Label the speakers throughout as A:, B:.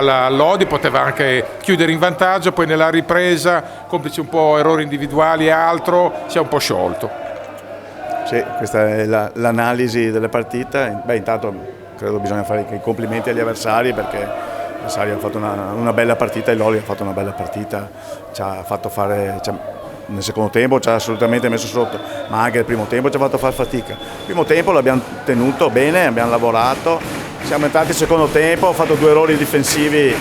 A: La Lodi poteva anche chiudere in vantaggio, poi nella ripresa, complici un po' errori individuali e altro, si è un po' sciolto.
B: Sì, questa è l'analisi della partita. Beh, intanto credo bisogna fare i complimenti agli avversari, perché gli avversari hanno fatto una bella partita, e Lodi ha fatto una bella partita, ci ha fatto fare, nel secondo tempo ci ha assolutamente messo sotto, ma anche il primo tempo ci ha fatto fare fatica. Il primo tempo l'abbiamo tenuto bene, abbiamo lavorato. Siamo entrati il secondo tempo, ho fatto 2 errori difensivi,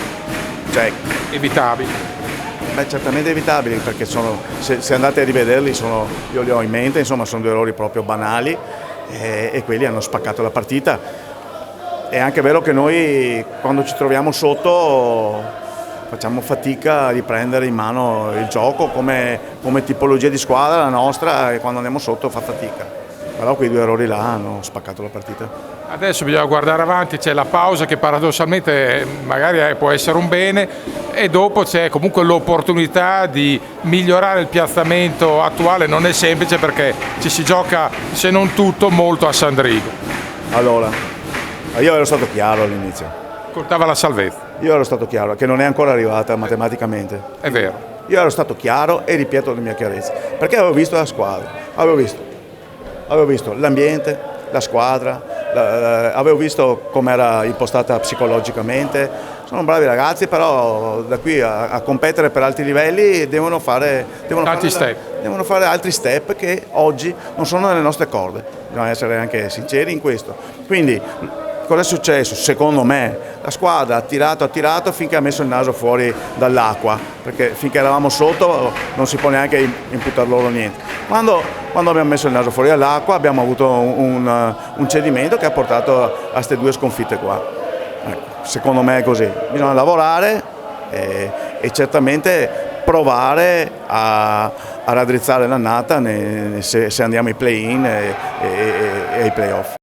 A: Evitabili.
B: beh, certamente evitabili, perché se andate a rivederli, io li ho in mente, insomma, sono 2 errori proprio banali, e quelli hanno spaccato la partita. È anche vero che noi, quando ci troviamo sotto, facciamo fatica a riprendere in mano il gioco, come tipologia di squadra la nostra, e quando andiamo sotto fa fatica. Però quei 2 errori là hanno spaccato la partita.
A: Adesso bisogna guardare avanti, c'è la pausa che paradossalmente magari può essere un bene, e dopo c'è comunque l'opportunità di migliorare il piazzamento attuale. Non è semplice, perché ci si gioca, se non tutto, molto a Sandrigo.
B: Allora, io ero stato chiaro all'inizio.
A: Contava la salvezza.
B: Io ero stato chiaro, che non è ancora arrivata matematicamente.
A: È vero.
B: Io ero stato chiaro e ripeto la mia chiarezza, perché avevo visto la squadra, avevo visto l'ambiente, la squadra, avevo visto come era impostata psicologicamente. Sono bravi ragazzi, però da qui a competere per alti livelli devono fare altri step che oggi non sono nelle nostre corde. Bisogna essere anche sinceri in questo. Quindi cosa è successo? Secondo me la squadra ha tirato finché ha messo il naso fuori dall'acqua, perché finché eravamo sotto non si può neanche imputar loro niente. Quando abbiamo messo il naso fuori dall'acqua abbiamo avuto un cedimento che ha portato a queste 2 sconfitte qua. Ecco, secondo me è così. Bisogna lavorare e certamente provare a raddrizzare l'annata se andiamo ai play-in e ai play-off.